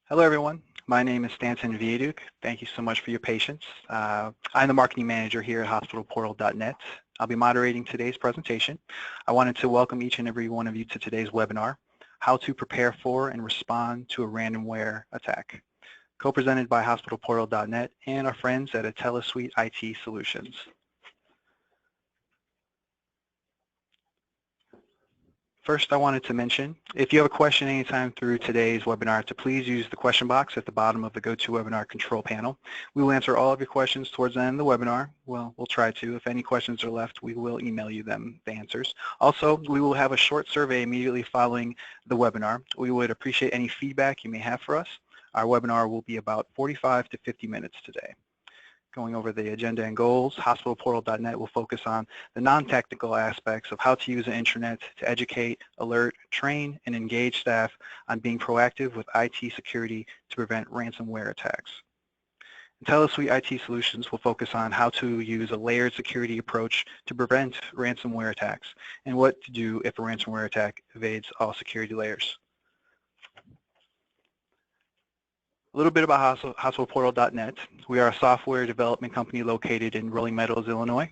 Hello, everyone. My name is Stanton Viaduc. Thank you so much for your patience. I'm the marketing manager here at hospitalportal.net. I'll be moderating today's presentation. I wanted to welcome each and every one of you to today's webinar, How to Prepare for and Respond to a Ransomware Attack, co-presented by hospitalportal.net and our friends at IntelliSuite IT Solutions. First, I wanted to mention, if you have a question anytime through today's webinar, to please use the question box at the bottom of the GoToWebinar control panel. We will answer all of your questions towards the end of the webinar. Well, we'll try to. If any questions are left, we will email you the answers. Also, we will have a short survey immediately following the webinar. We would appreciate any feedback you may have for us. Our webinar will be about 45 to 50 minutes today. Going over the agenda and goals, hospitalportal.net will focus on the non-technical aspects of how to use the intranet to educate, alert, train, and engage staff on being proactive with IT security to prevent ransomware attacks. IntelliSuite IT Solutions will focus on how to use a layered security approach to prevent ransomware attacks and what to do if a ransomware attack evades all security layers. A little bit about hospitalportal.net. We are a software development company located in Rolling Meadows, Illinois.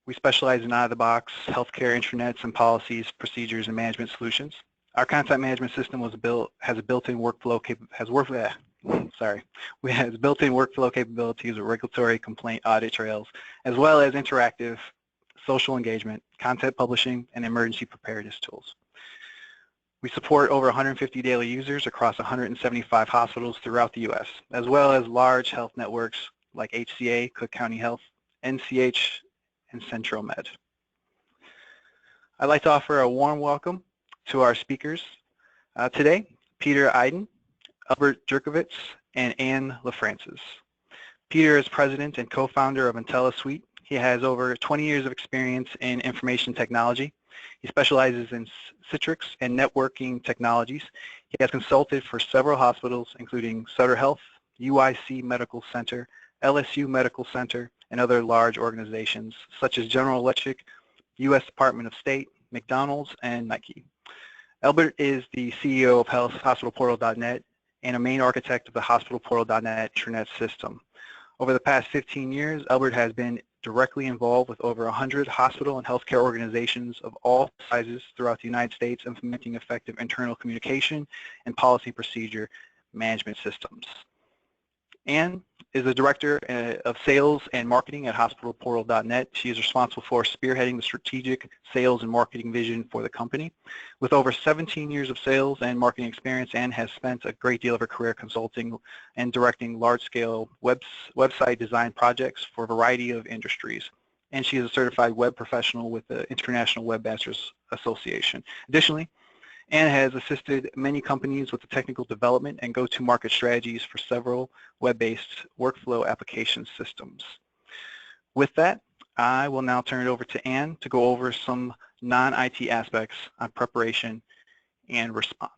We specialize in out-of-the-box healthcare intranets and policies, procedures, and management solutions. Our content management system has a built-in workflow capabilities with regulatory complaint audit trails, as well as interactive social engagement, content publishing, and emergency preparedness tools. We support over 150 daily users across 175 hospitals throughout the U.S., as well as large health networks like HCA, Cook County Health, NCH, and Central Med. I'd like to offer a warm welcome to our speakers today, Peter Ayedun, Albert Jerkovitz, and Anne LaFrancis. Peter is president and co-founder of IntelliSuite. He has over 20 years of experience in information technology. He specializes in Citrix and networking technologies. He has consulted for several hospitals, including Sutter Health, UIC Medical Center, LSU Medical Center, and other large organizations such as General Electric, U.S. Department of State, McDonald's, and Nike. Albert is the CEO of hospitalportal.net and a main architect of the hospitalportal.net intranet system. Over the past 15 years, Albert has been directly involved with over 100 hospital and healthcare organizations of all sizes throughout the United States, implementing effective internal communication and policy procedure management systems. Anne is the Director of Sales and Marketing at hospitalportal.net. She is responsible for spearheading the strategic sales and marketing vision for the company. With over 17 years of sales and marketing experience, Anne has spent a great deal of her career consulting and directing large-scale website design projects for a variety of industries. And she is a certified web professional with the International Webmasters Association. Additionally, Anne has assisted many companies with the technical development and go-to-market strategies for several web-based workflow application systems. With that, I will now turn it over to Anne to go over some non-IT aspects on preparation and response.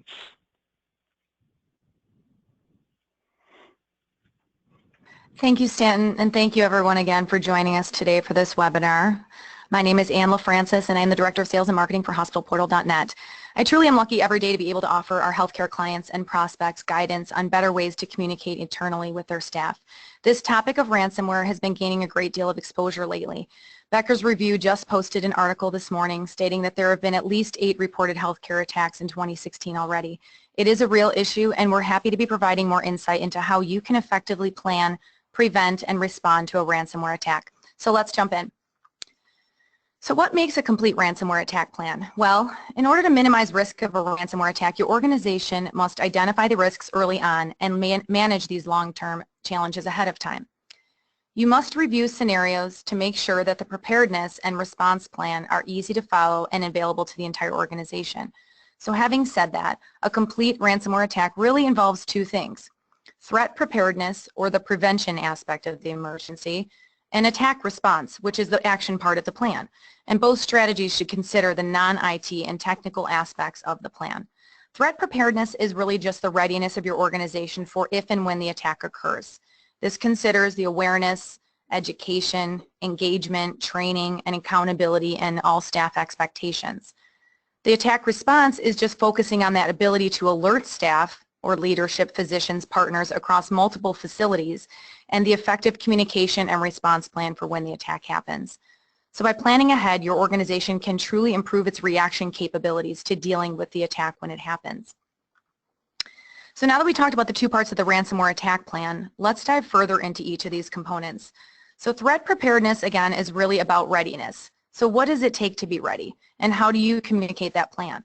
Thank you, Stanton, and thank you everyone again for joining us today for this webinar. My name is Anne LaFrancis, and I'm the Director of Sales and Marketing for hospitalportal.net. I truly am lucky every day to be able to offer our healthcare clients and prospects guidance on better ways to communicate internally with their staff. This topic of ransomware has been gaining a great deal of exposure lately. Becker's Review just posted an article this morning stating that there have been at least 8 reported healthcare attacks in 2016 already. It is a real issue, and we're happy to be providing more insight into how you can effectively plan, prevent, and respond to a ransomware attack. So let's jump in. So what makes a complete ransomware attack plan? Well, in order to minimize risk of a ransomware attack, your organization must identify the risks early on and manage these long-term challenges ahead of time. You must review scenarios to make sure that the preparedness and response plan are easy to follow and available to the entire organization. So having said that, a complete ransomware attack really involves 2 things: threat preparedness, or the prevention aspect of the emergency, and attack response, which is the action part of the plan. And both strategies should consider the non-IT and technical aspects of the plan. Threat preparedness is really just the readiness of your organization for if and when the attack occurs. This considers the awareness, education, engagement, training, and accountability, and all staff expectations. The attack response is just focusing on that ability to alert staff or leadership, physicians, partners across multiple facilities, and the effective communication and response plan for when the attack happens. So by planning ahead, your organization can truly improve its reaction capabilities to dealing with the attack when it happens. So now that we talked about the two parts of the ransomware attack plan, let's dive further into each of these components. So threat preparedness, again, is really about readiness. So what does it take to be ready, and how do you communicate that plan?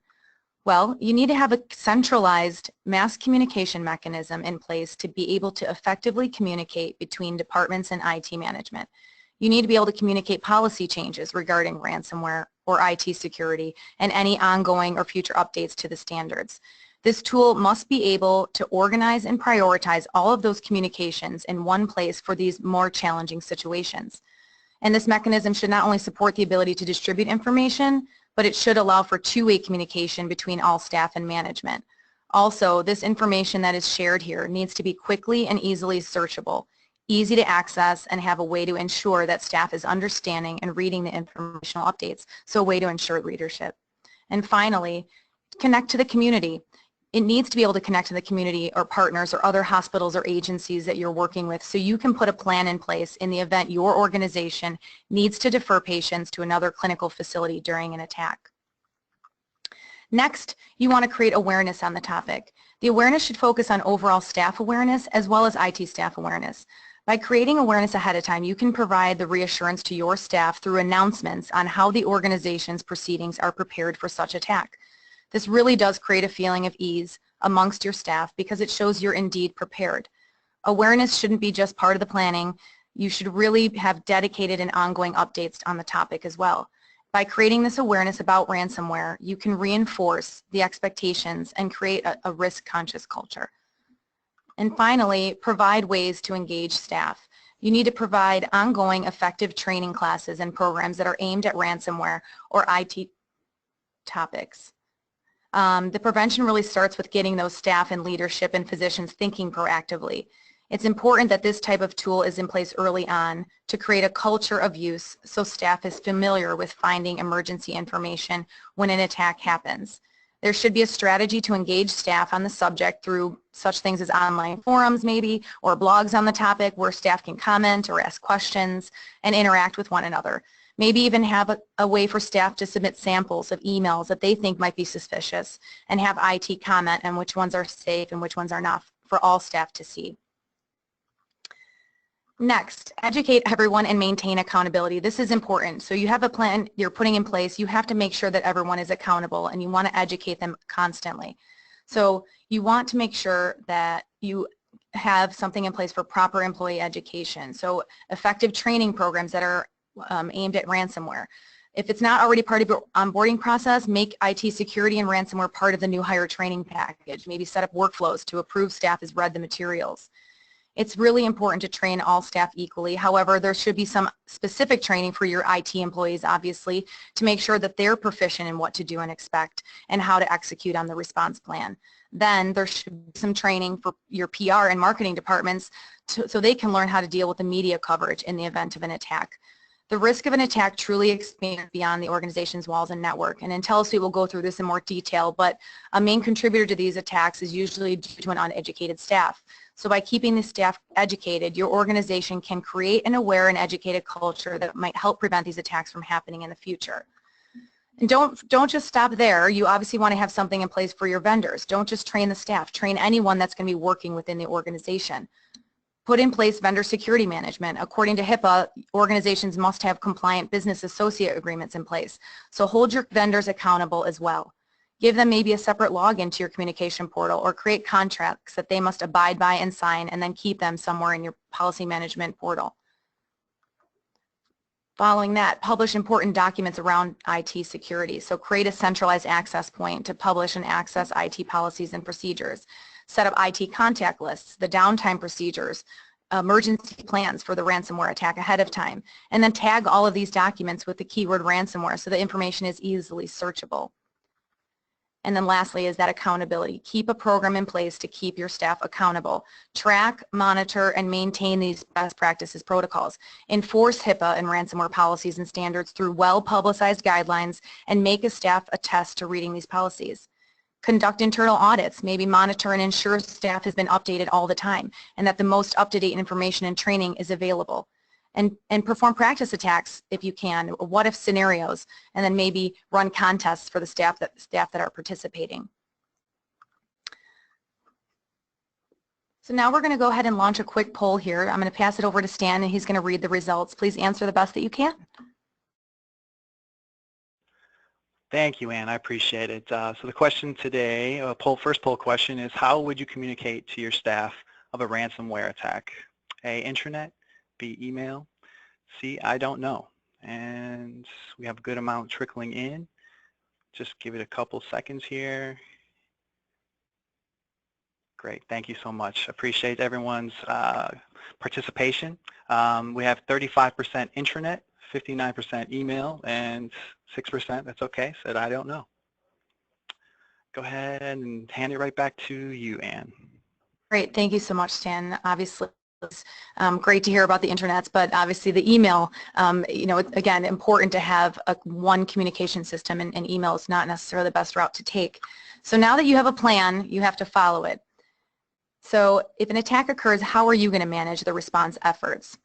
Well, you need to have a centralized mass communication mechanism in place to be able to effectively communicate between departments and IT management. You need to be able to communicate policy changes regarding ransomware or IT security and any ongoing or future updates to the standards. This tool must be able to organize and prioritize all of those communications in one place for these more challenging situations. And this mechanism should not only support the ability to distribute information, but it should allow for two-way communication between all staff and management. Also, this information that is shared here needs to be quickly and easily searchable, easy to access, and have a way to ensure that staff is understanding and reading the informational updates, so a way to ensure readership. And finally, connect to the community. It needs to be able to connect to the community or partners or other hospitals or agencies that you're working with, so you can put a plan in place in the event your organization needs to defer patients to another clinical facility during an attack. Next, you want to create awareness on the topic. The awareness should focus on overall staff awareness as well as IT staff awareness. By creating awareness ahead of time, you can provide the reassurance to your staff through announcements on how the organization's proceedings are prepared for such attack. This really does create a feeling of ease amongst your staff because it shows you're indeed prepared. Awareness shouldn't be just part of the planning. You should really have dedicated and ongoing updates on the topic as well. By creating this awareness about ransomware, you can reinforce the expectations and create a risk-conscious culture. And finally, provide ways to engage staff. You need to provide ongoing effective training classes and programs that are aimed at ransomware or IT topics. The prevention really starts with getting those staff and leadership and physicians thinking proactively. It's important that this type of tool is in place early on to create a culture of use so staff is familiar with finding emergency information when an attack happens. There should be a strategy to engage staff on the subject through such things as online forums maybe, or blogs on the topic where staff can comment or ask questions and interact with one another. Maybe even have a way for staff to submit samples of emails that they think might be suspicious and have IT comment on which ones are safe and which ones are not for all staff to see. Next, educate everyone and maintain accountability. This is important. So you have a plan you're putting in place. You have to make sure that everyone is accountable and you want to educate them constantly. So you want to make sure that you have something in place for proper employee education. So effective training programs that are aimed at ransomware. If it's not already part of your onboarding process, make IT security and ransomware part of the new hire training package. Maybe set up workflows to approve staff has read the materials. It's really important to train all staff equally. However, there should be some specific training for your IT employees, obviously, to make sure that they're proficient in what to do and expect and how to execute on the response plan. Then there should be some training for your PR and marketing departments so they can learn how to deal with the media coverage in the event of an attack. The risk of an attack truly expands beyond the organization's walls and network, and IntelliSuite will go through this in more detail, but a main contributor to these attacks is usually due to an uneducated staff. So by keeping the staff educated, your organization can create an aware and educated culture that might help prevent these attacks from happening in the future. And don't just stop there. You obviously want to have something in place for your vendors. Don't just train the staff. Train anyone that's going to be working within the organization. Put in place vendor security management. According to HIPAA, organizations must have compliant business associate agreements in place. So hold your vendors accountable as well. Give them maybe a separate login to your communication portal or create contracts that they must abide by and sign and then keep them somewhere in your policy management portal. Following that, publish important documents around IT security. So create a centralized access point to publish and access IT policies and procedures. Set up IT contact lists, the downtime procedures, emergency plans for the ransomware attack ahead of time, and then tag all of these documents with the keyword ransomware so the information is easily searchable. And then lastly is that accountability. Keep a program in place to keep your staff accountable. Track, monitor, and maintain these best practices protocols. Enforce HIPAA and ransomware policies and standards through well-publicized guidelines and make a staff attest to reading these policies. Conduct internal audits, maybe monitor and ensure staff has been updated all the time and that the most up-to-date information and training is available. And perform practice attacks if you can, what-if scenarios, and then maybe run contests for the staff that are participating. So now we're going to go ahead and launch a quick poll here. I'm going to pass it over to Stan and he's going to read the results. Please answer the best that you can. Thank you, Ann. I appreciate it. So the question today, first poll question is, how would you communicate to your staff of a ransomware attack? A, intranet, B, email, C, I don't know. And we have a good amount trickling in. Just give it a couple seconds here. Great, thank you so much. Appreciate everyone's participation. We have 35% intranet, 59% email, and 6%, that's okay, said I don't know. Go ahead and hand it right back to you, Ann. Great, thank you so much, Stan. Obviously, it's great to hear about the internets, but obviously the email, you know, again, important to have one communication system, and email is not necessarily the best route to take. So now that you have a plan, you have to follow it. So if an attack occurs, how are you going to manage the response efforts?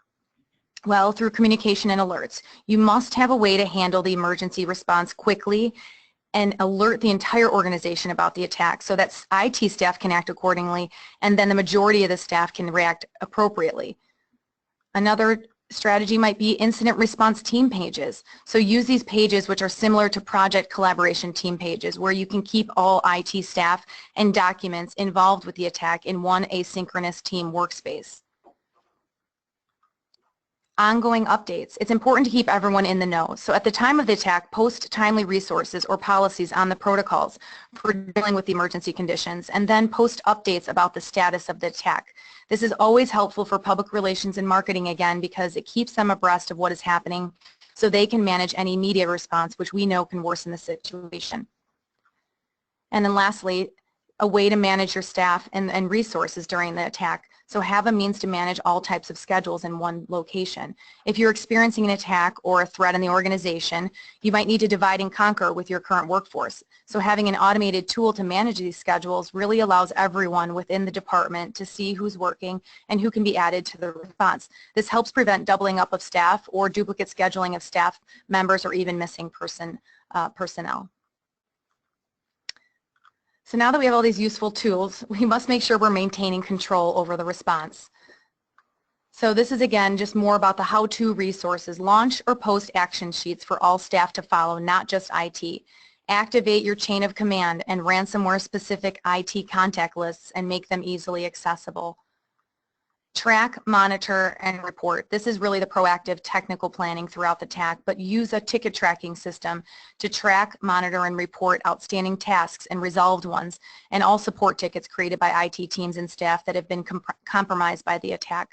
Well, through communication and alerts. You must have a way to handle the emergency response quickly and alert the entire organization about the attack so that IT staff can act accordingly, and then the majority of the staff can react appropriately. Another strategy might be incident response team pages. So use these pages, which are similar to project collaboration team pages, where you can keep all IT staff and documents involved with the attack in one asynchronous team workspace. Ongoing updates. It's important to keep everyone in the know. So at the time of the attack, post timely resources or policies on the protocols for dealing with the emergency conditions, and then post updates about the status of the attack. This is always helpful for public relations and marketing, again, because it keeps them abreast of what is happening so they can manage any media response, which we know can worsen the situation. And then lastly, a way to manage your staff and resources during the attack. So have a means to manage all types of schedules in one location. If you're experiencing an attack or a threat in the organization, you might need to divide and conquer with your current workforce. So having an automated tool to manage these schedules really allows everyone within the department to see who's working and who can be added to the response. This helps prevent doubling up of staff or duplicate scheduling of staff members or even missing personnel. So now that we have all these useful tools, we must make sure we're maintaining control over the response. So this is, again, just more about the how-to resources. Launch or post action sheets for all staff to follow, not just IT. Activate your chain of command and ransomware-specific IT contact lists and make them easily accessible. Track, monitor, and report. This is really the proactive technical planning throughout the attack, but use a ticket tracking system to track, monitor, and report outstanding tasks and resolved ones, and all support tickets created by IT teams and staff that have been compromised by the attack.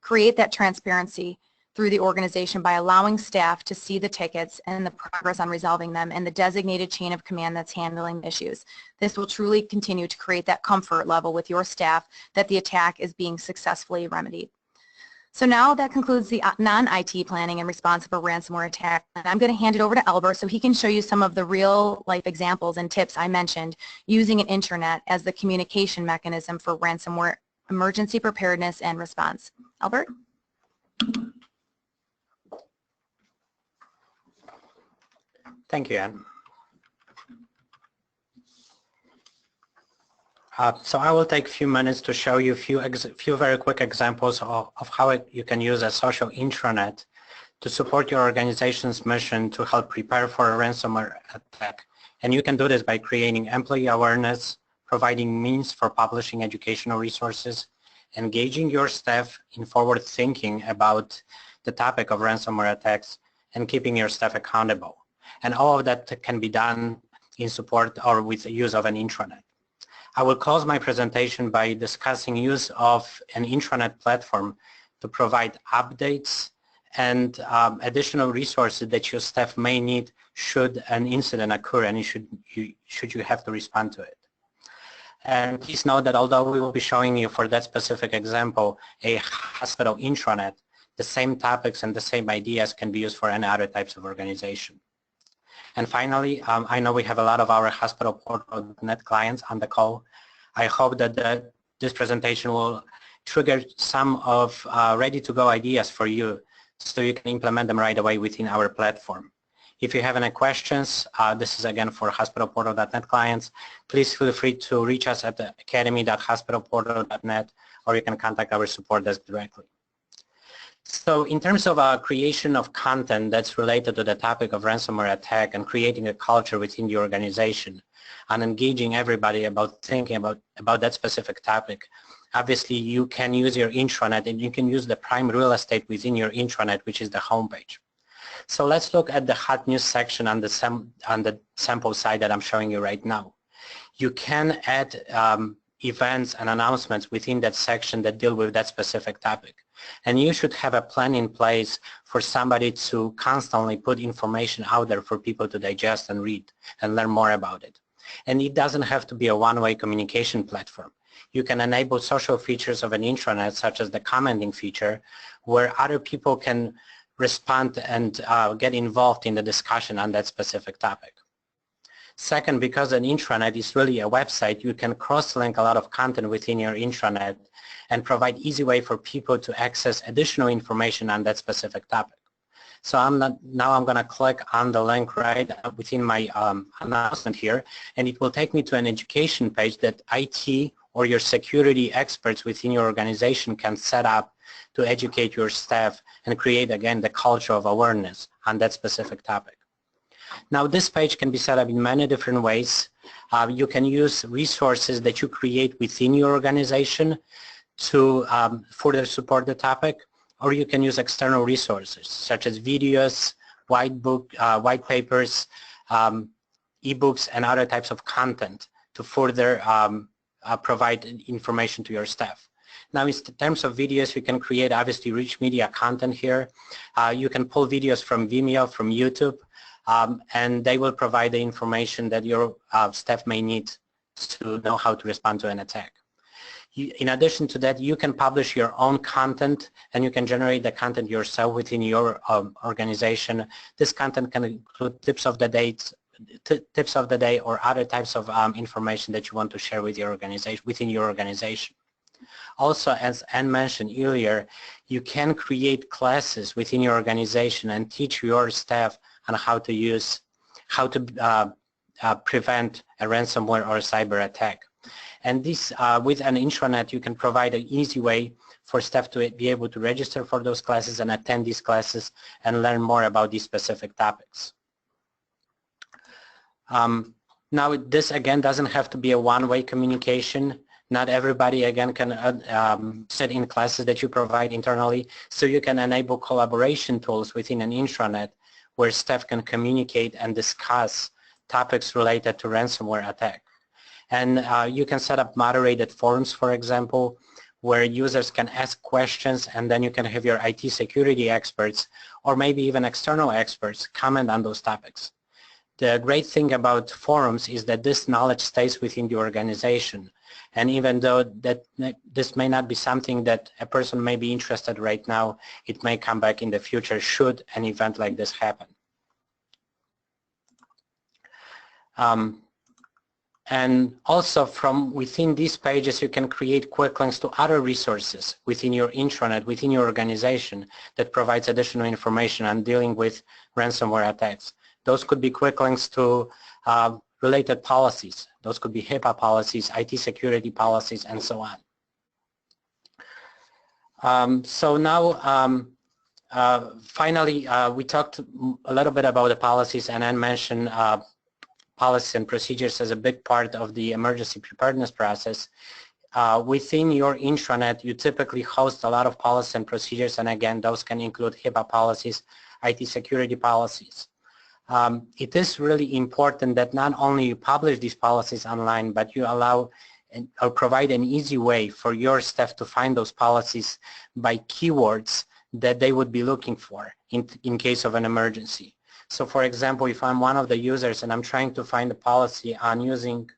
Create that transparency through the organization by allowing staff to see the tickets and the progress on resolving them and the designated chain of command that's handling issues. This will truly continue to create that comfort level with your staff that the attack is being successfully remedied. So now that concludes the non-IT planning and response of a ransomware attack. And I'm going to hand it over to Albert so he can show you some of the real-life examples and tips I mentioned using an intranet as the communication mechanism for ransomware emergency preparedness and response. Albert? Thank you, Ann. So I will take a few minutes to show you a few very quick examples of how you can use a social intranet to support your organization's mission to help prepare for a ransomware attack. And you can do this by creating employee awareness, providing means for publishing educational resources, engaging your staff in forward thinking about the topic of ransomware attacks, and keeping your staff accountable. And all of that can be done in support or with the use of an intranet. I will close my presentation by discussing use of an intranet platform to provide updates and additional resources that your staff may need should an incident occur and should you have to respond to it. And please note that although we will be showing you for that specific example a hospital intranet, the same topics and the same ideas can be used for any other types of organization. And finally, I know we have a lot of our hospital portal.net clients on the call. I hope that this presentation will trigger some of ready-to-go ideas for you so you can implement them right away within our platform. If you have any questions, this is again for hospitalportal.net clients, please feel free to reach us at academy.hospitalportal.net, or you can contact our support desk directly. So in terms of creation of content that's related to the topic of ransomware attack and creating a culture within the organization and engaging everybody about thinking about that specific topic, obviously you can use your intranet and you can use the prime real estate within your intranet, which is the homepage. So let's look at the hot news section on the sample site that I'm showing you right now. You can add events and announcements within that section that deal with that specific topic. And you should have a plan in place for somebody to constantly put information out there for people to digest and read and learn more about it. And it doesn't have to be a one-way communication platform. You can enable social features of an intranet, such as the commenting feature, where other people can respond and get involved in the discussion on that specific topic. Second, because an intranet is really a website, you can cross-link a lot of content within your intranet and provide easy way for people to access additional information on that specific topic. So now I'm going to click on the link right within my announcement here, and it will take me to an education page that IT or your security experts within your organization can set up to educate your staff and create, again, the culture of awareness on that specific topic. Now, this page can be set up in many different ways. You can use resources that you create within your organization to further support the topic, or you can use external resources such as videos, white papers, ebooks, and other types of content to further provide information to your staff. Now, in terms of videos, you can create obviously rich media content here. You can pull videos from Vimeo, from YouTube, and they will provide the information that your staff may need to know how to respond to an attack. In addition to that, you can publish your own content and you can generate the content yourself within your organization. This content can include tips of the day or other types of information that you want to share with your organization, within your organization. Also, as Anne mentioned earlier, you can create classes within your organization and teach your staff on how to prevent a ransomware or a cyber attack. And this, with an intranet, you can provide an easy way for staff to be able to register for those classes and attend these classes and learn more about these specific topics. Now, this again doesn't have to be a one-way communication. Not everybody again can sit in classes that you provide internally, so you can enable collaboration tools within an intranet where staff can communicate and discuss topics related to ransomware attack. And you can set up moderated forums, for example, where users can ask questions, and then you can have your IT security experts or maybe even external experts comment on those topics. The great thing about forums is that this knowledge stays within the organization, and even though this may not be something that a person may be interested right now, it may come back in the future should an event like this happen. And also from within these pages, you can create quick links to other resources within your intranet, within your organization that provides additional information on dealing with ransomware attacks. Those could be quick links to related policies. Those could be HIPAA policies, IT security policies, and so on. So now, finally, we talked a little bit about the policies, and Anne mentioned policies and procedures as a big part of the emergency preparedness process. Within your intranet, you typically host a lot of policies and procedures, and again, those can include HIPAA policies, IT security policies. It is really important that not only you publish these policies online, but you allow or provide an easy way for your staff to find those policies by keywords that they would be looking for in case of an emergency. So for example, if I'm one of the users and I'm trying to find a policy on using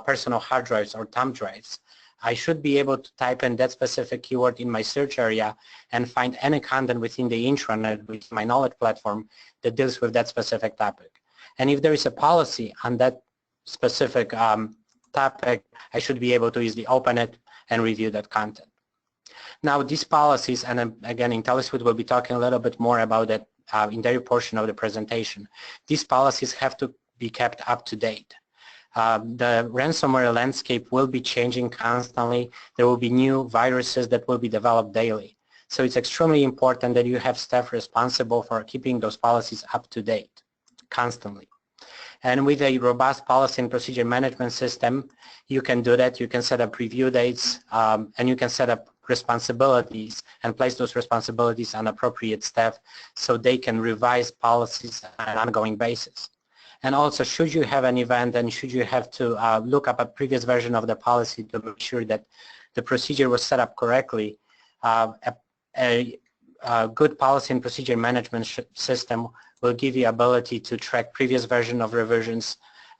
personal hard drives or thumb drives, I should be able to type in that specific keyword in my search area and find any content within the intranet, with my knowledge platform, that deals with that specific topic. And if there is a policy on that specific topic, I should be able to easily open it and review that content. Now these policies, and again IntelliSuite will be talking a little bit more about that in their portion of the presentation, these policies have to be kept up to date. The ransomware landscape will be changing constantly. There will be new viruses that will be developed daily. So it's extremely important that you have staff responsible for keeping those policies up to date constantly. And with a robust policy and procedure management system, you can do that. You can set up review dates, and you can set up responsibilities and place those responsibilities on appropriate staff so they can revise policies on an ongoing basis. And also, should you have an event and should you have to look up a previous version of the policy to make sure that the procedure was set up correctly, a good policy and procedure management system will give you ability to track previous version of revisions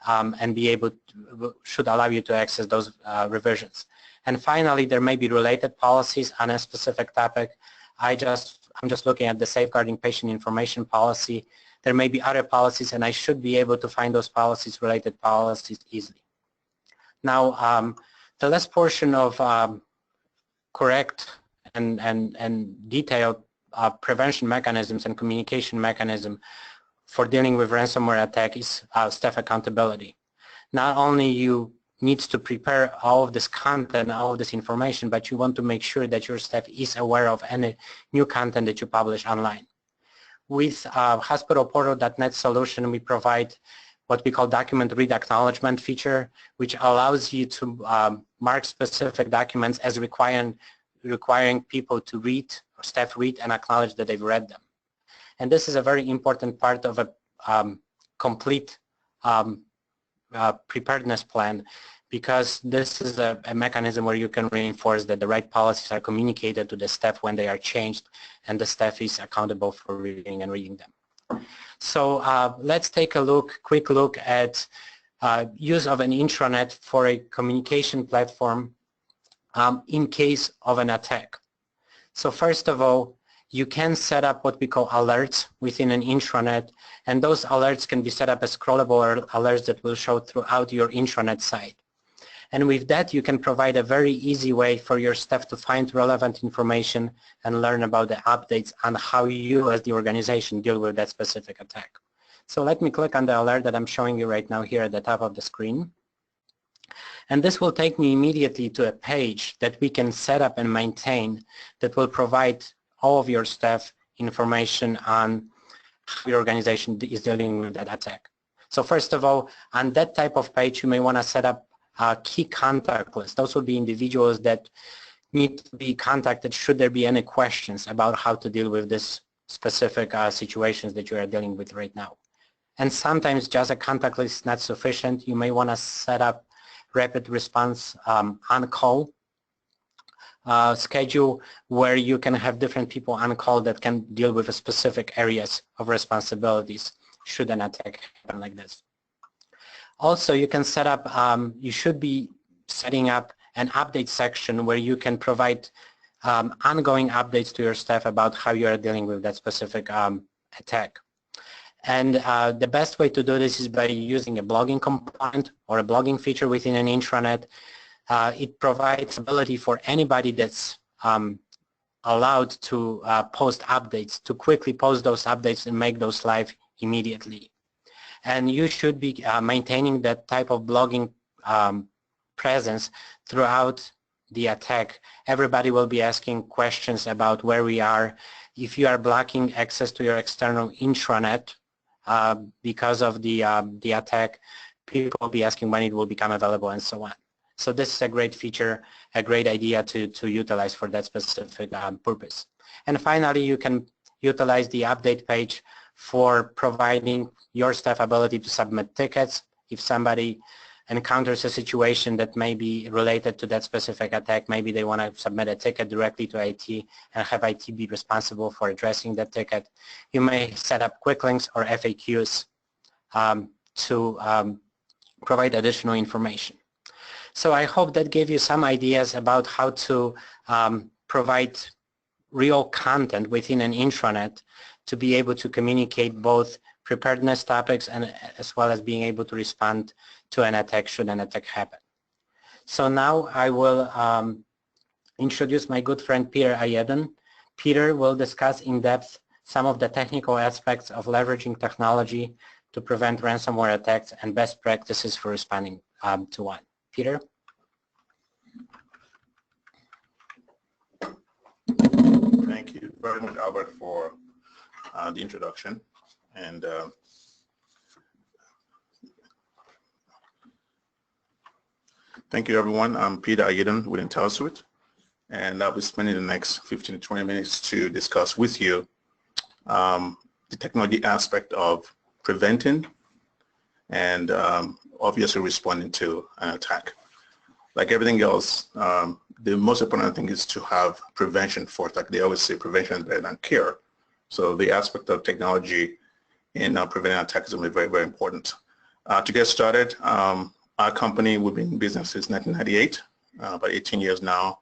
and be able to, should allow you to access those revisions. And finally, there may be related policies on a specific topic. I'm just looking at the safeguarding patient information policy. There may be other policies, and I should be able to find those policies, related policies, easily. Now, the last portion of correct and detailed prevention mechanisms and communication mechanism for dealing with ransomware attack is staff accountability. Not only you need to prepare all of this content, all of this information, but you want to make sure that your staff is aware of any new content that you publish online. With hospitalportal.net solution, we provide what we call document read acknowledgement feature, which allows you to mark specific documents as requiring people to read, or staff read, and acknowledge that they've read them. And this is a very important part of a complete preparedness plan, because this is a mechanism where you can reinforce that the right policies are communicated to the staff when they are changed, and the staff is accountable for reading and reading them. So let's take a quick look at use of an intranet for a communication platform in case of an attack. So first of all, you can set up what we call alerts within an intranet, and those alerts can be set up as scrollable alerts that will show throughout your intranet site. And with that, you can provide a very easy way for your staff to find relevant information and learn about the updates on how you as the organization deal with that specific attack. So let me click on the alert that I'm showing you right now here at the top of the screen. And this will take me immediately to a page that we can set up and maintain that will provide all of your staff information on how your organization is dealing with that attack. So first of all, on that type of page, you may want to set up a key contact list. Those will be individuals that need to be contacted should there be any questions about how to deal with this specific situations that you are dealing with right now. And sometimes just a contact list is not sufficient. You may want to set up rapid response on-call schedule where you can have different people on call that can deal with specific areas of responsibilities should an attack happen like this. Also, you can set up, you should be setting up an update section where you can provide ongoing updates to your staff about how you are dealing with that specific attack. And the best way to do this is by using a blogging component or a blogging feature within an intranet. It provides ability for anybody that's allowed to post updates to quickly post those updates and make those live immediately. And you should be maintaining that type of blogging presence throughout the attack. Everybody will be asking questions about where we are. If you are blocking access to your external intranet because of the attack, people will be asking when it will become available and so on. So this is a great feature, a great idea to utilize for that specific purpose. And finally, you can utilize the update page for providing your staff ability to submit tickets. If somebody encounters a situation that may be related to that specific attack. Maybe they want to submit a ticket directly to IT and have IT be responsible for addressing that ticket. You may set up quick links or FAQs to provide additional information. So I hope that gave you some ideas about how to provide real content within an intranet to be able to communicate both preparedness topics and as well as being able to respond to an attack should an attack happen. So now I will introduce my good friend Peter Ayedun. Peter will discuss in depth some of the technical aspects of leveraging technology to prevent ransomware attacks and best practices for responding to one. Peter? Thank you very much, Albert, for the introduction. And thank you, everyone. I'm Peter Ayedun with IntelliSuite, and I'll be spending the next 15 to 20 minutes to discuss with you the technology aspect of preventing and obviously responding to an attack. Like everything else, the most important thing is to have prevention first. Like they always say, prevention is better than cure. So the aspect of technology in preventing attacks is going to be very, very important. To get started, our company, we've been in business since 1998, about 18 years now.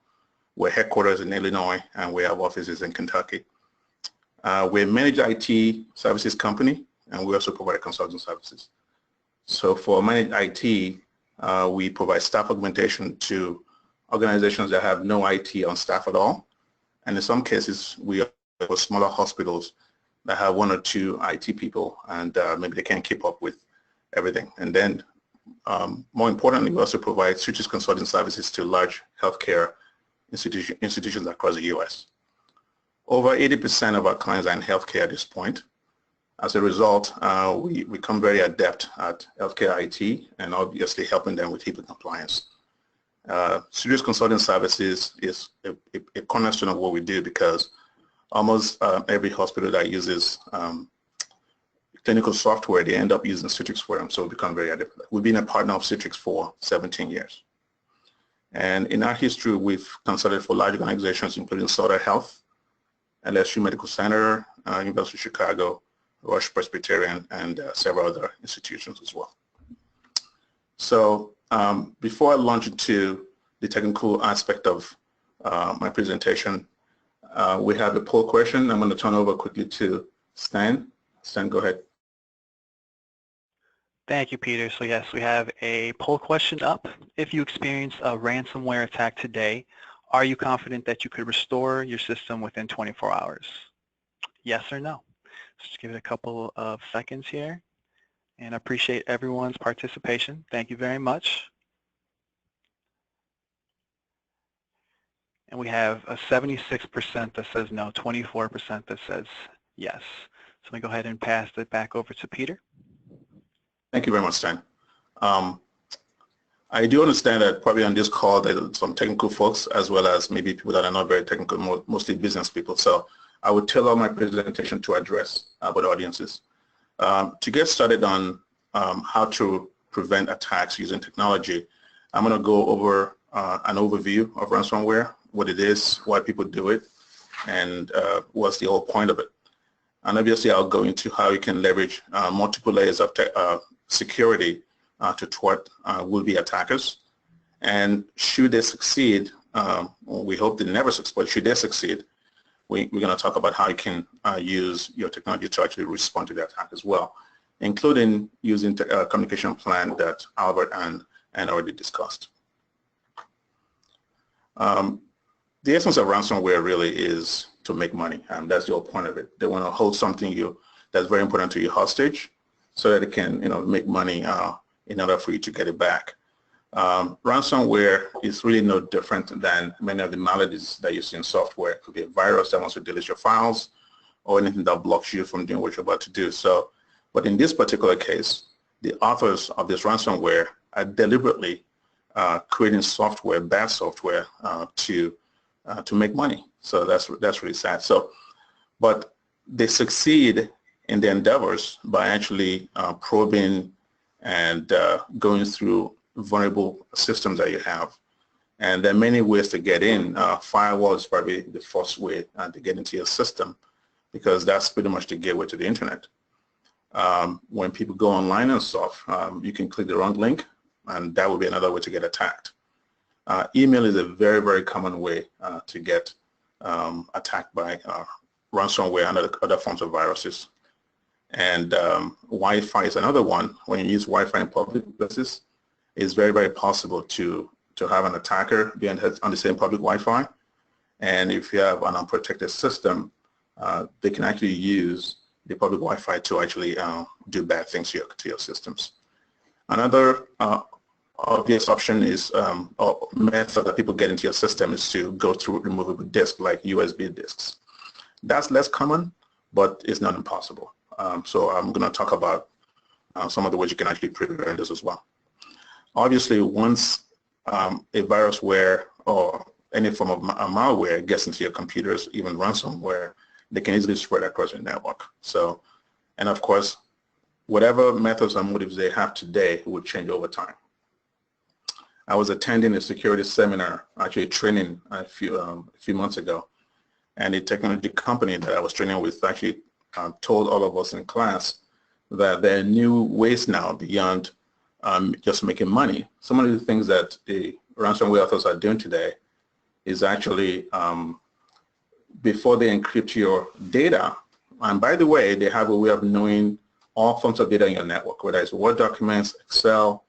We're headquarters in Illinois, and we have offices in Kentucky. We're a managed IT services company, and we also provide consulting services. So for managed IT, we provide staff augmentation to organizations that have no IT on staff at all. And in some cases, we are for smaller hospitals that have one or two IT people, and maybe they can't keep up with everything. And then more importantly, we also provide switches consulting services to large healthcare institutions across the US. Over 80% of our clients are in healthcare at this point. As a result, we become very adept at healthcare IT and obviously helping them with HIPAA compliance. Switches consulting services is a cornerstone of what we do because almost every hospital that uses clinical software, they end up using Citrix for them, so we become very adept. We've been a partner of Citrix for 17 years. And in our history, we've consulted for large organizations including Sutter Health, LSU Medical Center, University of Chicago, Rush Presbyterian, and several other institutions as well. So before I launch into the technical aspect of my presentation, we have a poll question. I'm going to turn over quickly to Stan. Stan, go ahead. Thank you, Peter. So yes, we have a poll question up. If you experience a ransomware attack today, are you confident that you could restore your system within 24 hours? Yes or no? Just give it a couple of seconds here, and I appreciate everyone's participation. Thank you very much. And we have a 76% that says no, 24% that says yes. So I'm going to go ahead and pass it back over to Peter. Thank you very much, Stan. I do understand that probably on this call there are some technical folks as well as maybe people that are not very technical, mostly business people. So I would tailor my presentation to address both audiences. To get started on how to prevent attacks using technology, I'm going to go over an overview of ransomware, what it is, why people do it, and what's the whole point of it. And obviously I'll go into how you can leverage multiple layers of security to thwart will-be attackers. And should they succeed, we hope they never succeed, but should they succeed, we're going to talk about how you can use your technology to actually respond to the attack as well, including using a communication plan that Albert and already discussed. The essence of ransomware really is to make money, and that's the whole point of it. They want to hold something that's very important to you hostage so that it can make money in order for you to get it back. Ransomware is really no different than many of the maladies that you see in software. It could be a virus that wants to delete your files or anything that blocks you from doing what you're about to do. So, but in this particular case, the authors of this ransomware are deliberately creating software, bad software, to make money. So that's really sad. So, but they succeed in their endeavors by actually probing and going through vulnerable systems that you have. And there are many ways to get in. Firewall is probably the first way to get into your system, because that's pretty much the gateway to the internet. When people go online and stuff, you can click the wrong link, and that would be another way to get attacked. Email is a very, very common way to get attacked by ransomware and other forms of viruses. And Wi-Fi is another one. When you use Wi-Fi in public places, it's very, very possible to have an attacker be on the same public Wi-Fi. And if you have an unprotected system, they can actually use the public Wi-Fi to actually do bad things to your systems. Another obvious option is, or method that people get into your system is to go through removable disks like USB disks. That's less common, but it's not impossible. So I'm going to talk about some of the ways you can actually prevent this as well. Obviously, once a virusware or any form of malware gets into your computers, even ransomware, they can easily spread across your network. So, and of course, whatever methods and motives they have today will change over time. I was attending a security seminar, actually training a few months ago, and a technology company that I was training with actually told all of us in class that there are new ways now beyond just making money. Some of the things that the ransomware authors are doing today is actually before they encrypt your data, and by the way, they have a way of knowing all forms of data in your network, whether it's Word documents, Excel,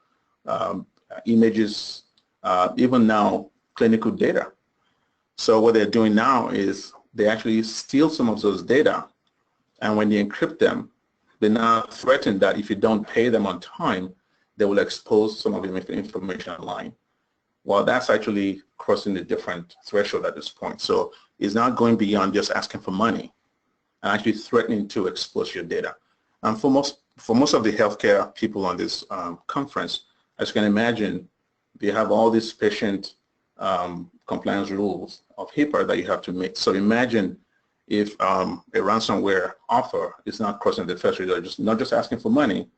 images, even now clinical data. So what they're doing now is they actually steal some of those data, and when they encrypt them, they now threaten that if you don't pay them on time, they will expose some of the information online. Well, that's actually crossing a different threshold at this point. So it's not going beyond just asking for money and actually threatening to expose your data. And for most of the healthcare people on this conference, as you can imagine, they have all these patient compliance rules of HIPAA that you have to meet. So imagine if a ransomware author is not crossing the threshold, not just asking for money,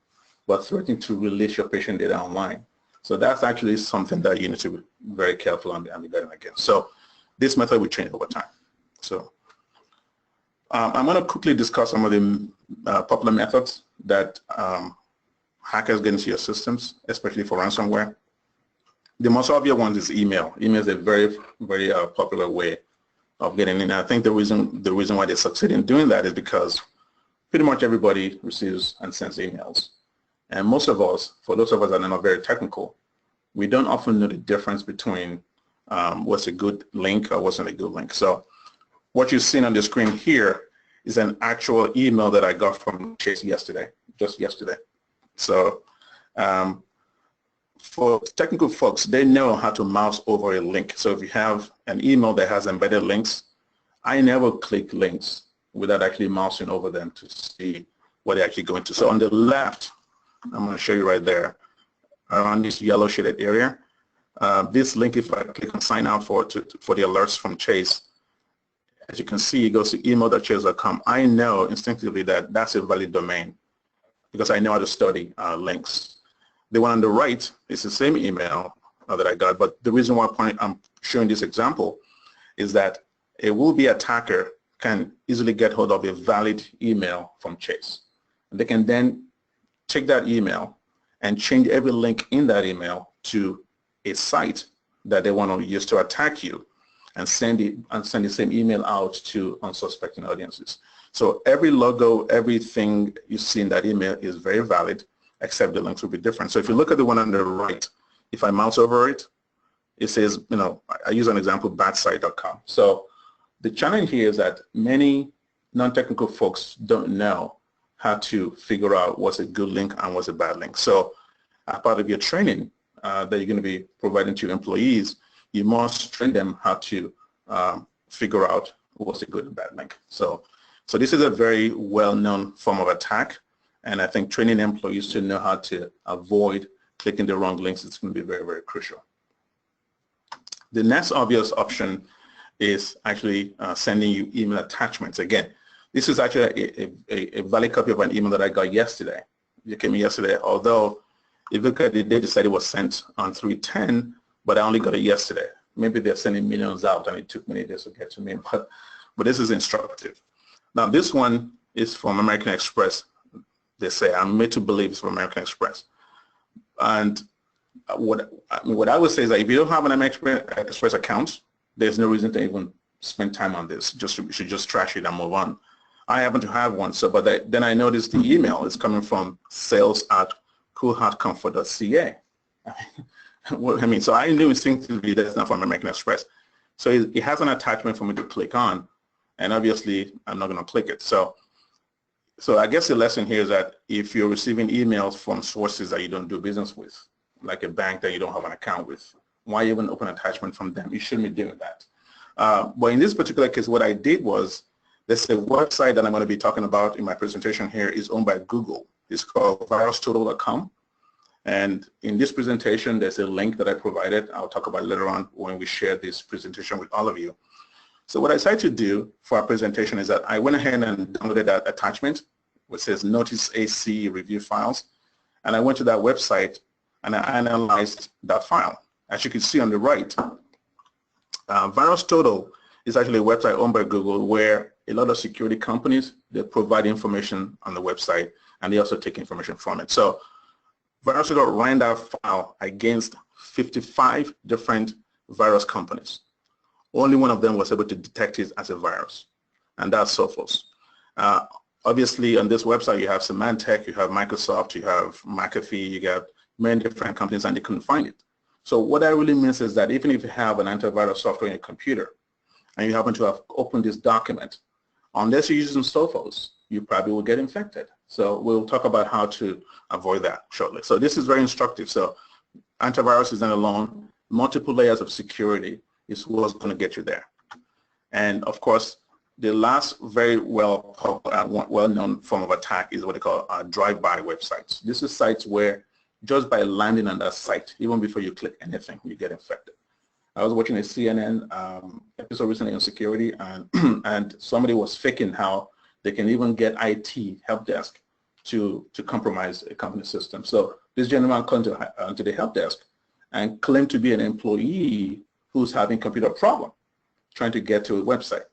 but threatening to release your patient data online. So that's actually something that you need to be very careful and be guarding against. So this method will change over time. So I'm going to quickly discuss some of the popular methods that hackers get into your systems, especially for ransomware. The most obvious one is email. Email is a very, very popular way of getting in. I think the reason why they succeed in doing that is because pretty much everybody receives and sends emails. And most of us, for those of us that are not very technical, we don't often know the difference between what's a good link or what's not a good link. So what you've seen on the screen here is an actual email that I got from Chase yesterday, just yesterday. So for technical folks, they know how to mouse over a link. So if you have an email that has embedded links, I never click links without actually mousing over them to see what they're actually going to. So on the left, I'm going to show you right there, around this yellow shaded area. This link, if I click on sign out for the alerts from Chase, as you can see, it goes to email.chase.com. I know instinctively that that's a valid domain because I know how to study links. The one on the right is the same email that I got, but the reason why I'm showing this example is that a will-be attacker can easily get hold of a valid email from Chase. They can then take that email and change every link in that email to a site that they want to use to attack you, and send the same email out to unsuspecting audiences. So every logo, everything you see in that email is very valid, except the links will be different. So if you look at the one on the right, if I mouse over it, it says, you know, I use an example, badsite.com. So the challenge here is that many non-technical folks don't know how to figure out what's a good link and what's a bad link. So as part of your training that you're going to be providing to your employees, you must train them how to figure out what's a good and bad link. So this is a very well-known form of attack, and I think training employees to know how to avoid clicking the wrong links is going to be very, very crucial. The next obvious option is actually sending you email attachments. Again, this is actually a valid copy of an email that I got yesterday. It came yesterday, although If you look at the date, they said it was sent on 3/10, but I only got it yesterday. Maybe they're sending millions out and it took many days to get to me, but this is instructive. Now this one is from American Express. They say, I'm made to believe it's from American Express. And what I would say is that if you don't have an American Express account, there's no reason to even spend time on this. You should just trash it and move on. I happen to have one, so then I noticed the email is coming from sales@coolheartcomfort.ca. I mean, so I knew instinctively that's not from American Express. So it has an attachment for me to click on, and obviously I'm not going to click it. So I guess the lesson here is that if you're receiving emails from sources that you don't do business with, like a bank that you don't have an account with, why even open attachment from them? You shouldn't be doing that. But in this particular case, what I did was, there's a website that I'm going to be talking about in my presentation here is owned by Google. It's called virustotal.com. And in this presentation, there's a link that I provided. I'll talk about it later on when we share this presentation with all of you. So what I decided to do for our presentation is that I went ahead and downloaded that attachment, which says Notice AC Review Files. And I went to that website and I analyzed that file. As you can see on the right, VirusTotal is actually a website owned by Google where a lot of security companies, they provide information on the website and they also take information from it. So VirusTotal ran that file against 55 different virus companies. Only one of them was able to detect it as a virus, and that's Sophos. Obviously, on this website, you have Symantec, you have Microsoft, you have McAfee, you got many different companies, and they couldn't find it. So what that really means is that even if you have an antivirus software in your computer, and you happen to have opened this document, unless you're using Sophos, you probably will get infected. So we'll talk about how to avoid that shortly. So this is very instructive. So antivirus is not alone. Multiple layers of security is what's going to get you there. And of course, the last very well-known form of attack is what they call drive-by websites. This is sites where just by landing on that site, even before you click anything, you get infected. I was watching a CNN episode recently on security, and somebody was faking how they can even get IT help desk to compromise a company system. So this gentleman comes to the help desk and claimed to be an employee who's having computer problem, trying to get to a website.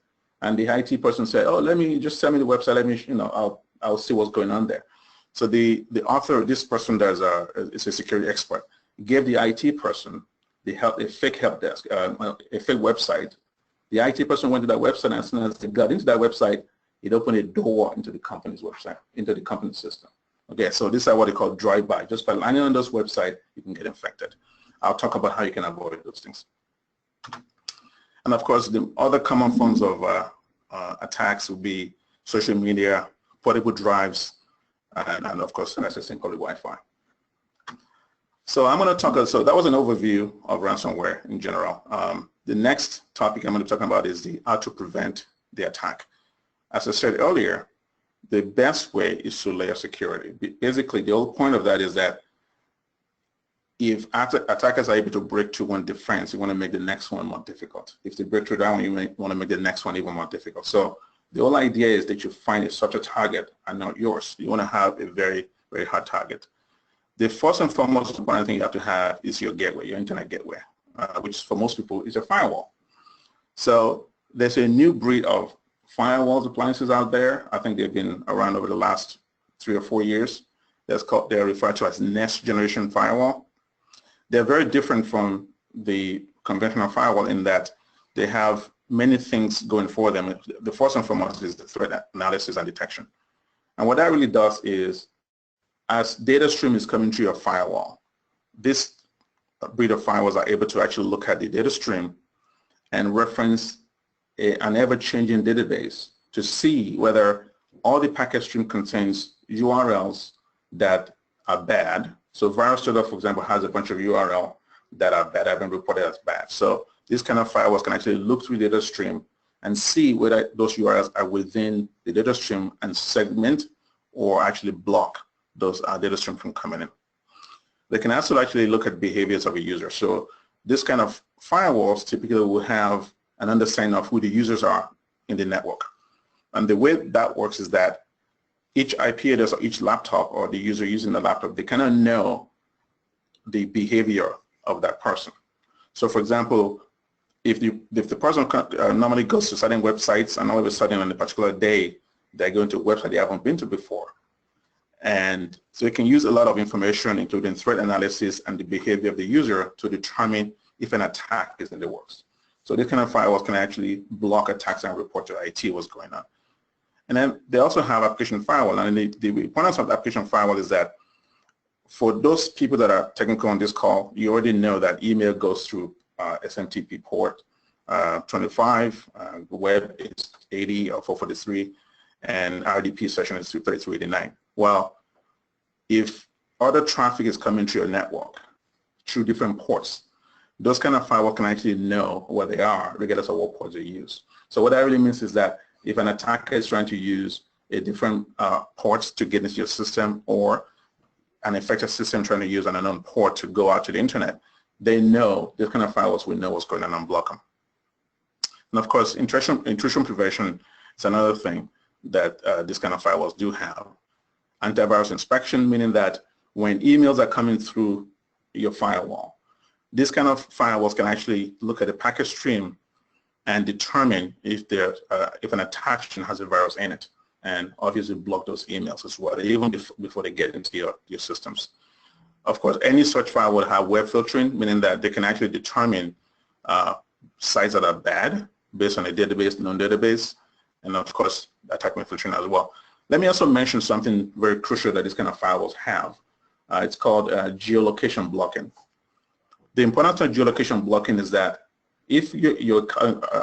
And the IT person said, "Oh, let me just send me the website. Let me, I'll see what's going on there." So the author, this person that is a security expert, gave the IT person a fake help desk, a fake website. The IT person went to that website, and as soon as they got into that website, it opened a door into the company's website, into the company's system. Okay, so this is what they call drive-by. Just by landing on those websites, you can get infected. I'll talk about how you can avoid those things. And of course, the other common forms of attacks would be social media, portable drives, and of course, accessing public Wi-Fi. So I'm going to talk, so that was an overview of ransomware in general. The next topic I'm going to be talking about is how to prevent the attack. As I said earlier, the best way is to layer security. Basically, the whole point of that is that if attackers are able to break through one defense, you want to make the next one more difficult. If they break through that one, you want to make the next one even more difficult. So the whole idea is that you find such a target and not yours. You want to have a very, very hard target. The first and foremost important thing you have to have is your gateway, your internet gateway, which for most people is a firewall. So there's a new breed of firewalls appliances out there. I think they've been around over the last 3 or 4 years. They're referred to as next generation firewall. They're very different from the conventional firewall in that they have many things going for them. The first and foremost is the threat analysis and detection. And what that really does is, as data stream is coming through your firewall, this breed of firewalls are able to actually look at the data stream and reference an ever-changing database to see whether all the packet stream contains URLs that are bad. So VirusTotal, for example, has a bunch of URL that are bad, have been reported as bad. So these kind of firewalls can actually look through the data stream and see whether those URLs are within the data stream and segment or actually block those data stream from coming in. They can also actually look at behaviors of a user. So this kind of firewalls typically will have an understanding of who the users are in the network. And the way that works is that each IP address or each laptop or the user using the laptop, they kind of know the behavior of that person. So for example, if the person normally goes to certain websites and all of a sudden on a particular day they're going to a website they haven't been to before, and so you can use a lot of information including threat analysis and the behavior of the user to determine if an attack is in the works. So this kind of firewalls can actually block attacks and report to IT what's going on. And then they also have application firewall, and the importance of the application firewall is that for those people that are technical on this call, you already know that email goes through SMTP port 25, web is 80 or 443, and RDP session is 3389. Well, if other traffic is coming through your network through different ports, those kind of firewall can actually know where they are regardless of what ports they use. So what that really means is that if an attacker is trying to use a different ports to get into your system, or an infected system trying to use an unknown port to go out to the internet, they know, this kind of firewalls will know what's going on and block them. And of course, intrusion prevention is another thing that this kind of firewalls do have. Antivirus inspection, meaning that when emails are coming through your firewall, this kind of firewalls can actually look at the packet stream and determine if an attachment has a virus in it, and obviously block those emails as well, even before they get into your systems. Of course, any such firewall will have web filtering, meaning that they can actually determine sites that are bad based on a database, non-database, and of course, attack filtering as well. Let me also mention something very crucial that these kind of firewalls have. It's called geolocation blocking. The importance of geolocation blocking is that if you're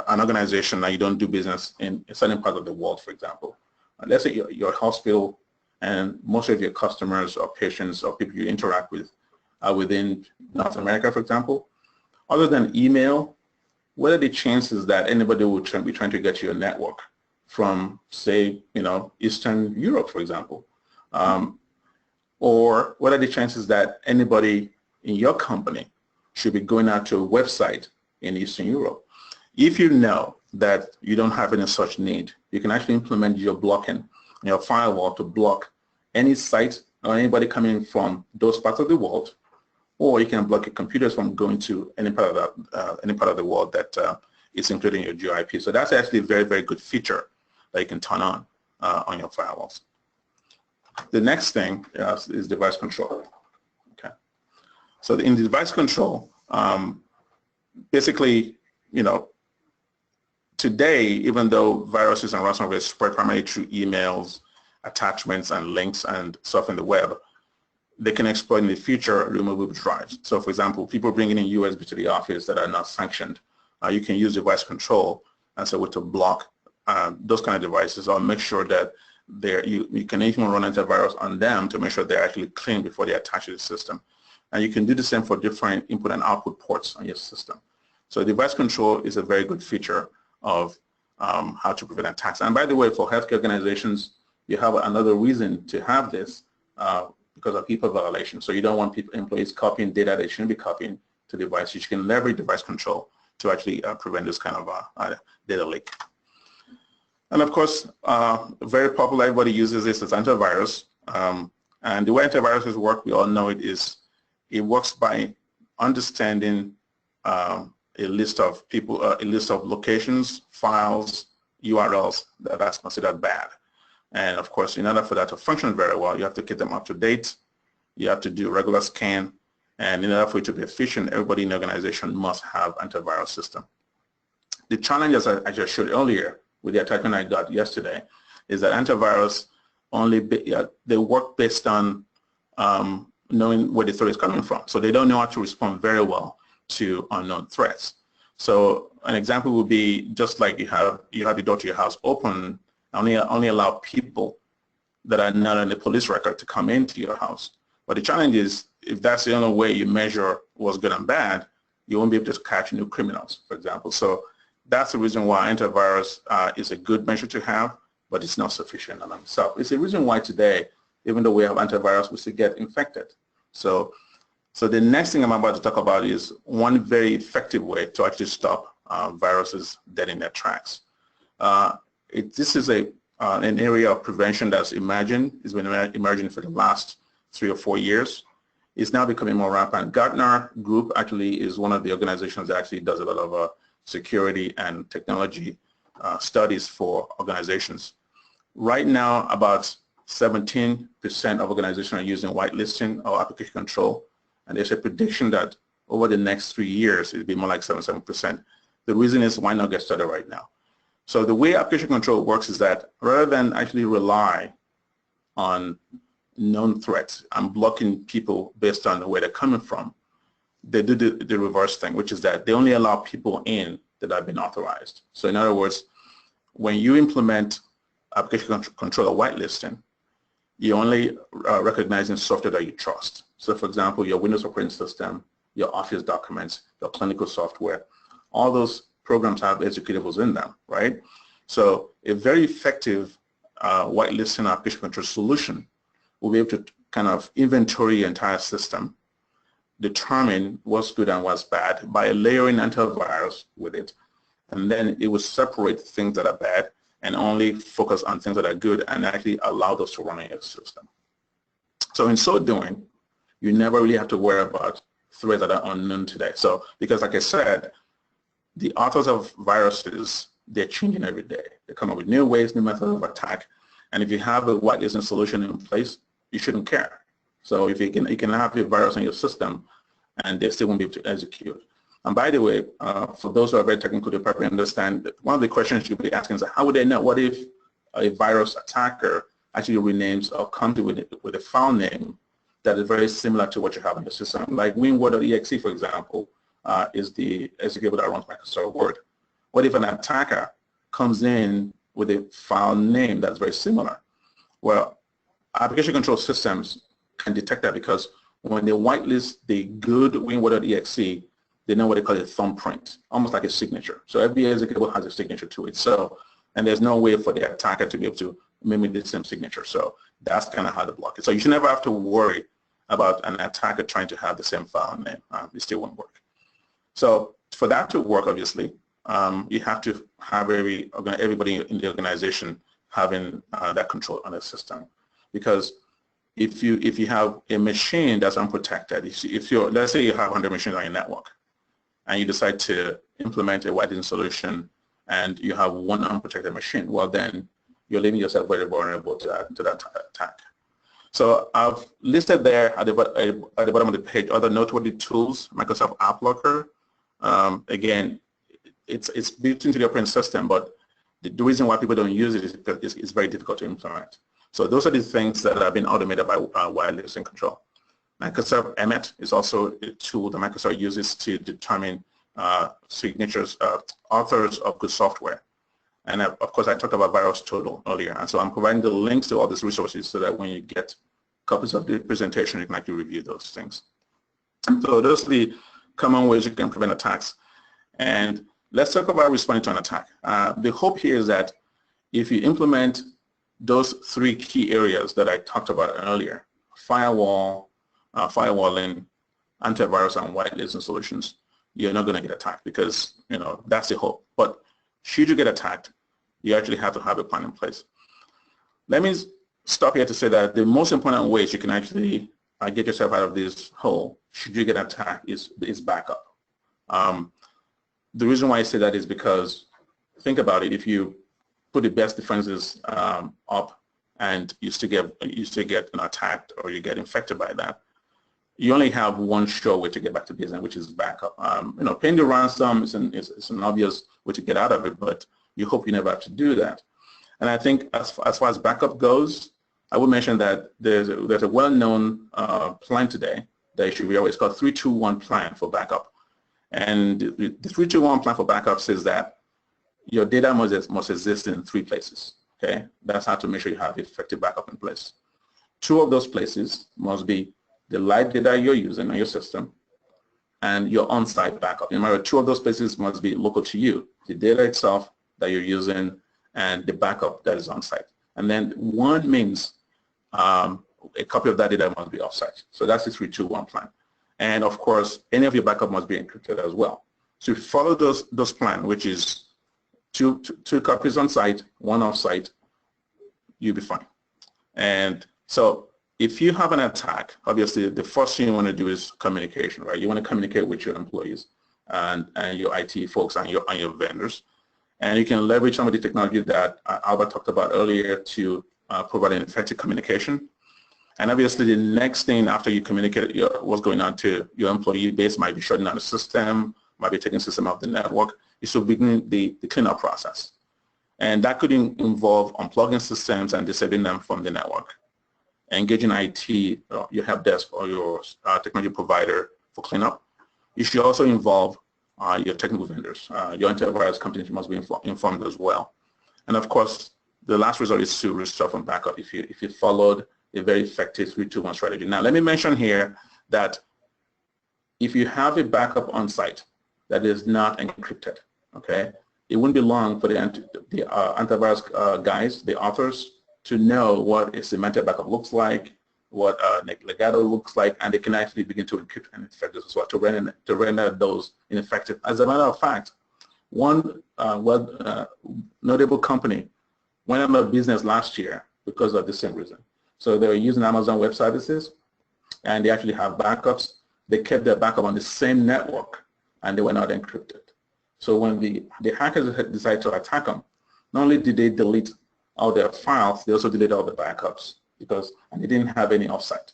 an organization and you don't do business in a certain part of the world, for example, let's say you're a hospital and most of your customers or patients or people you interact with are within North America, for example, other than email, what are the chances that anybody will be trying to get to your network from, say, Eastern Europe, for example? Or what are the chances that anybody in your company should be going out to a website in Eastern Europe? If you know that you don't have any such need, you can actually implement geoblocking in your firewall to block any site or anybody coming from those parts of the world, or you can block your computers from going to any part of the world that is including your GeoIP. So that's actually a very, very good feature that you can turn on your firewalls. The next thing is device control. Okay. So in the device control, basically, today, even though viruses and ransomware spread primarily through emails, attachments, and links and stuff in the web, they can exploit in the future removable drives. So for example, people bringing in USB to the office that are not sanctioned, you can use device control as a way to block those kind of devices, or make sure that you can even run antivirus on them to make sure they're actually clean before they attach to the system. And you can do the same for different input and output ports on your system. So device control is a very good feature of how to prevent attacks. And by the way, for healthcare organizations, you have another reason to have this because of HIPAA violations. So you don't want employees copying data they shouldn't be copying to devices. You can leverage device control to actually prevent this kind of data leak. And of course, very popular, everybody uses this as antivirus. And the way antiviruses work, we all know it works by understanding a list of people, a list of locations, files, URLs that's considered bad. And of course, in order for that to function very well, you have to keep them up to date. You have to do regular scan. And in order for it to be efficient, everybody in the organization must have antivirus system. The challenge, as I just showed earlier with the attachment I got yesterday, is that antivirus they work based on knowing where the threat is coming from. So they don't know how to respond very well to unknown threats. So an example would be just like you have the door to your house open, only allow people that are not on the police record to come into your house. But the challenge is, if that's the only way you measure what's good and bad, you won't be able to catch new criminals, for example. So that's the reason why antivirus is a good measure to have, but it's not sufficient on itself. It's the reason why today, even though we have antivirus, we still get infected. So the next thing I'm about to talk about is one very effective way to actually stop viruses dead in their tracks. This is an area of prevention that's emerging. It's been emerging for the last 3 or 4 years. is now becoming more rampant. Gartner Group actually is one of the organizations that actually does a lot of security and technology studies for organizations. Right now, about 17% of organizations are using whitelisting or application control, and there's a prediction that over the next 3 years, it'll be more like 77%. The reason is, why not get started right now? So the way application control works is that rather than actually rely on known threats and blocking people based on where they're coming from, they do the reverse thing, which is that they only allow people in that have been authorized. So in other words, when you implement application control or whitelisting, you're only recognizing software that you trust. So for example, your Windows operating system, your Office documents, your clinical software, all those programs have executables in them, right? So a very effective whitelisting application control solution will be able to kind of inventory your entire system, determine what's good and what's bad by layering antivirus with it, and then it will separate things that are bad and only focus on things that are good and actually allow those to run in your system. So in so doing, you never really have to worry about threats that are unknown today. So because like I said, the authors of viruses, they're changing every day. They come up with new ways, new methods of attack, and if you have a whitelisting solution in place, you shouldn't care. So if you can have a virus in your system and they still won't be able to execute. And by the way, for those who are very technical, they probably understand, one of the questions you'll be asking is, how would they know? What if a virus attacker actually renames or comes with a file name that is very similar to what you have in the system? Like winword.exe, for example, is the executable that runs Microsoft Word. What if an attacker comes in with a file name that's very similar? Well, application control systems can detect that because when they whitelist the good winword.exe, they know what they call a thumbprint, almost like a signature. So every executable has a signature to it. So, and there's no way for the attacker to be able to mimic the same signature. So that's kind of how to block it. So you should never have to worry about an attacker trying to have the same file name. It still won't work. So for that to work, obviously, you have to have everybody in the organization having that control on the system. Because if you have a machine that's unprotected, let's say you have 100 machines on your network, and you decide to implement a whitelisting solution, and you have one unprotected machine, well then you're leaving yourself very vulnerable to that attack. So I've listed there at the bottom of the page other noteworthy tools. Microsoft App Locker. Again, it's built into the operating system, but the reason why people don't use it is because it's very difficult to implement. So those are the things that have been automated by whitelisting control. Microsoft Emmet is also a tool that Microsoft uses to determine signatures, authors of good software. And of course, I talked about VirusTotal earlier. And so I'm providing the links to all these resources so that when you get copies of the presentation, you can actually review those things. So those are the common ways you can prevent attacks. And let's talk about responding to an attack. The hope here is that if you implement those 3 key areas that I talked about earlier, firewall, firewalling, antivirus, and whitelisting solutions, you're not going to get attacked because, that's the hope. But should you get attacked, you actually have to have a plan in place. Let me stop here to say that the most important ways you can actually get yourself out of this hole, should you get attacked, is backup. The reason why I say that is because, think about it, if you put the best defenses up and you still get attacked or you get infected by that, you only have one sure way to get back to business, which is backup. Paying the ransom is an obvious way to get out of it, but you hope you never have to do that. And I think as far as backup goes, I would mention that there's a well-known plan today that you should be always called 3-2-1 plan for backup. And the 3-2-1 plan for backup says that your data must exist in 3 places. Okay, that's how to make sure you have effective backup in place. 2 of those places must be the live data you're using on your system and your on-site backup. Remember, 2 of those places must be local to you, the data itself that you're using and the backup that is on-site. And then 1 means a copy of that data must be off-site. So that's the 3-2-1 plan. And of course, any of your backup must be encrypted as well. So if you follow those plans, which is 2 copies on-site, 1 off-site, you'll be fine. And so if you have an attack, obviously the first thing you want to do is communication, right? You want to communicate with your employees and your IT folks and your vendors. And you can leverage some of the technology that Albert talked about earlier to provide an effective communication. And obviously the next thing after you communicate what's going on to your employee base might be shutting down the system, might be taking the system off the network, is to begin the cleanup process. And that could involve unplugging systems and disabling them from the network. Engaging IT, your help desk or your technology provider for cleanup. It should also involve your technical vendors. Your antivirus companies must be informed as well. And of course, the last resort is to restore from backup if you followed a very effective 3-2-1 strategy. Now, let me mention here that if you have a backup on site that is not encrypted, okay, it wouldn't be long for the antivirus guys, the authors, to know what a semantic backup looks like, what legato looks like, and they can actually begin to encrypt and infect this as well to render those ineffective. As a matter of fact, one notable company went out of business last year because of the same reason. So they were using Amazon Web Services, and they actually have backups. They kept their backup on the same network, and they were not encrypted. So when the hackers decided to attack them, not only did they delete all their files, they also deleted all the backups and they didn't have any offsite.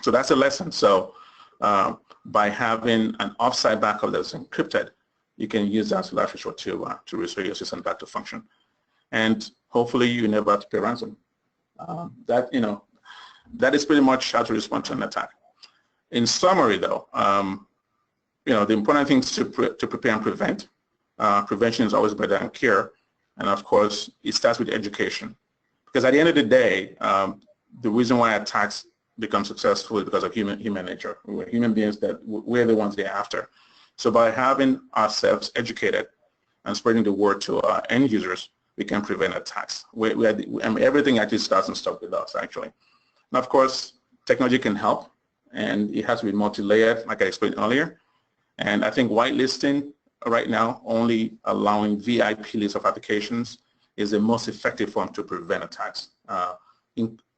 So that's a lesson. So by having an offsite backup that's encrypted, you can use that as a last resort to restore your system back to function. And hopefully you never have to pay ransom. That is pretty much how to respond to an attack. In summary, though, the important things to prepare and prevent. Prevention is always better than cure, and of course, it starts with education. Because at the end of the day, the reason why attacks become successful is because of human nature. We're human beings that we're the ones they're after. So by having ourselves educated and spreading the word to our end users, we can prevent attacks. Everything actually starts and stops with us, actually. And of course, technology can help, and it has to be multi-layered, like I explained earlier. And I think whitelisting right now, only allowing VIP lists of applications, is the most effective form to prevent attacks,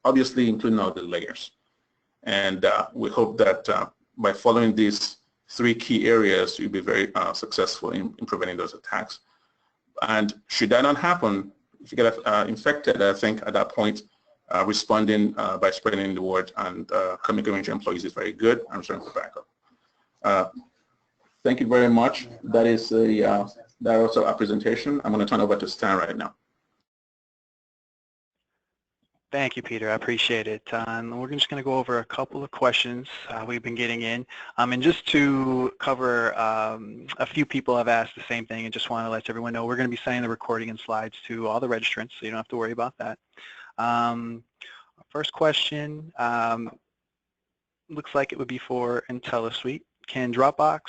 obviously including all the layers. And we hope that by following these 3 key areas, you'll be very successful in preventing those attacks. And should that not happen, if you get infected, I think at that point, responding by spreading the word and communicating with your employees is very good. I'm starting for backup. Thank you very much. That is also our presentation. I'm going to turn over to Stan right now. Thank you, Peter. I appreciate it. And we're just going to go over a couple of questions we've been getting in. And just to cover, a few people have asked the same thing, and just want to let everyone know we're going to be sending the recording and slides to all the registrants, so you don't have to worry about that. First question looks like it would be for IntelliSuite. Can Dropbox,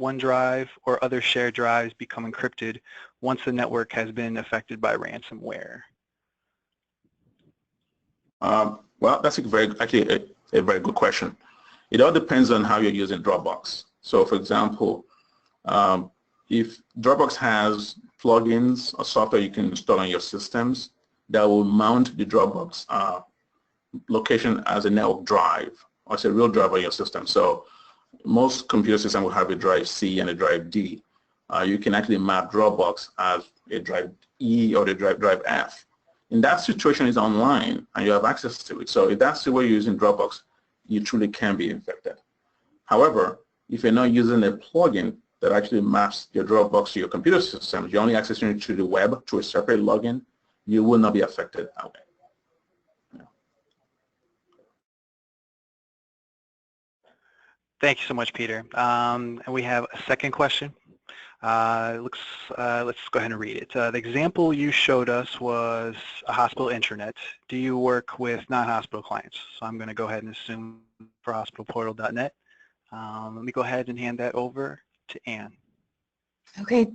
OneDrive, or other shared drives become encrypted once the network has been affected by ransomware? Well, that's actually a very good question. It all depends on how you're using Dropbox. So for example, if Dropbox has plugins or software you can install on your systems that will mount the Dropbox location as a network drive, or as a real drive on your system. So most computer systems will have a drive C and a drive D. You can actually map Dropbox as a drive E or the drive F. In that situation, it's online and you have access to it. So if that's the way you're using Dropbox, you truly can be infected. However, if you're not using a plugin that actually maps your Dropbox to your computer system, you're only accessing it to the web through a separate login, you will not be affected that way. Thank you so much, Peter. And we have a second question. Let's go ahead and read it. The example you showed us was a hospital intranet. Do you work with non-hospital clients? So I'm going to go ahead and assume for hospitalportal.net. Let me go ahead and hand that over to Ann. Okay.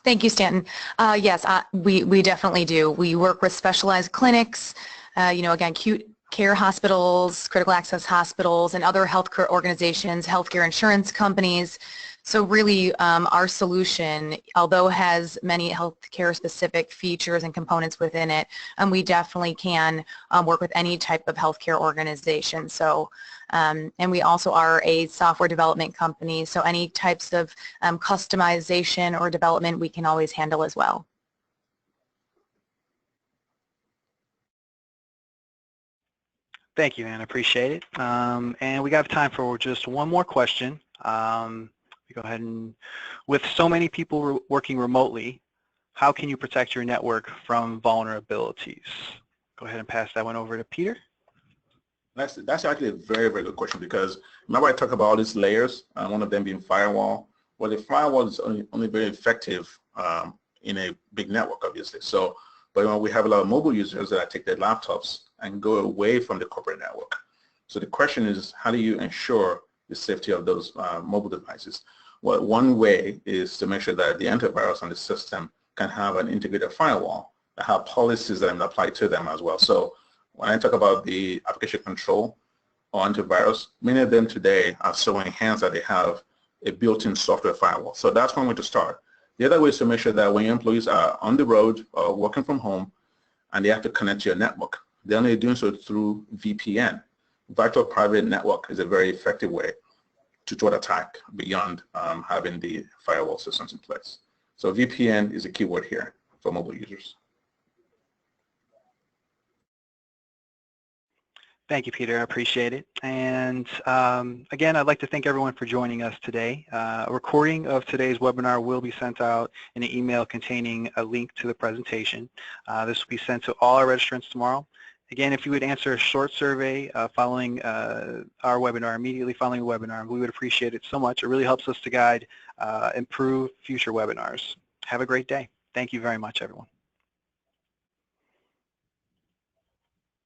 Thank you, Stanton. Yes, we definitely do. We work with specialized clinics, again, acute care hospitals, critical access hospitals, and other healthcare organizations, healthcare insurance companies. So really, our solution, although has many healthcare specific features and components within it, we definitely can work with any type of healthcare organization. So, and we also are a software development company, so any types of customization or development we can always handle as well. Thank you, Ann. Appreciate it. And we got time for just one more question. We go ahead and, with so many people working remotely, how can you protect your network from vulnerabilities? Go ahead and pass that one over to Peter. That's actually a very, very good question, because remember I talked about all these layers, one of them being firewall. Well, the firewall is only very effective in a big network, obviously. So, but when we have a lot of mobile users that take their laptops and go away from the corporate network. So the question is, how do you ensure the safety of those mobile devices? Well, one way is to make sure that the antivirus on the system can have an integrated firewall that have policies that apply to them as well. So when I talk about the application control or antivirus, many of them today are so enhanced that they have a built-in software firewall. So that's one way to start. The other way is to make sure that when your employees are on the road or working from home and they have to connect to your network, they're only doing so through VPN. Virtual Private Network is a very effective way to thwart attack beyond having the firewall systems in place. So VPN is a keyword here for mobile users. Thank you, Peter. I appreciate it. And again, I'd like to thank everyone for joining us today. A recording of today's webinar will be sent out in an email containing a link to the presentation. This will be sent to all our registrants tomorrow. Again, if you would answer a short survey following our webinar, immediately following the webinar, we would appreciate it so much. It really helps us to guide, improve future webinars. Have a great day. Thank you very much, everyone.